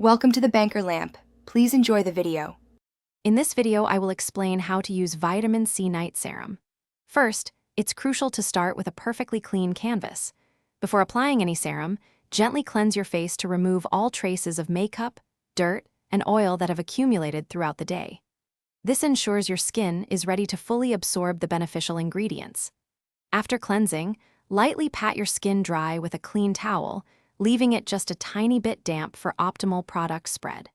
Welcome to the Banker Lamp. Please enjoy the video. In this video, I will explain how to use vitamin C night serum. First, it's crucial to start with a perfectly clean canvas. Before applying any serum, gently cleanse your face to remove all traces of makeup, dirt, and oil that have accumulated throughout the day. This ensures your skin is ready to fully absorb the beneficial ingredients. After cleansing, lightly pat your skin dry with a clean towel, leaving it just a tiny bit damp for optimal product spread.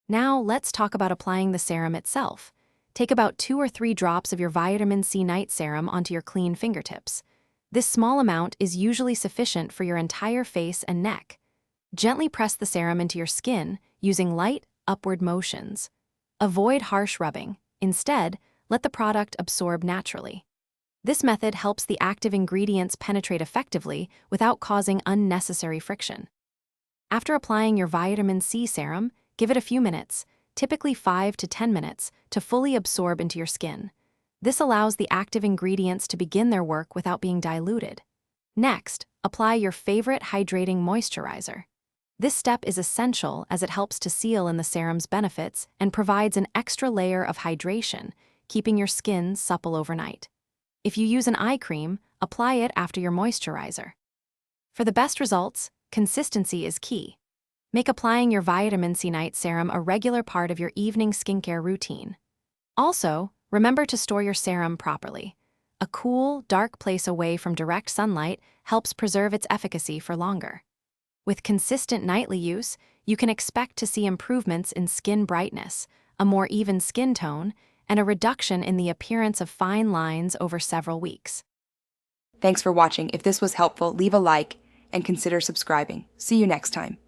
Now, let's talk about applying the serum itself. Take about 2 or 3 drops of your vitamin C night serum onto your clean fingertips. This small amount is usually sufficient for your entire face and neck. Gently press the serum into your skin using light, upward motions. Avoid harsh rubbing. Instead, let the product absorb naturally. This method helps the active ingredients penetrate effectively without causing unnecessary friction. After applying your vitamin C serum, give it a few minutes, typically 5 to 10 minutes, to fully absorb into your skin. This allows the active ingredients to begin their work without being diluted. Next, apply your favorite hydrating moisturizer. This step is essential as it helps to seal in the serum's benefits and provides an extra layer of hydration, keeping your skin supple overnight. If you use an eye cream, apply it after your moisturizer. For the best results, consistency is key. Make applying your vitamin C night serum a regular part of your evening skincare routine. Also, remember to store your serum properly. A cool, dark place away from direct sunlight helps preserve its efficacy for longer. With consistent nightly use, you can expect to see improvements in skin brightness, a more even skin tone, and a reduction in the appearance of fine lines over several weeks. Thanks for watching. If this was helpful, leave a like and consider subscribing. See you next time.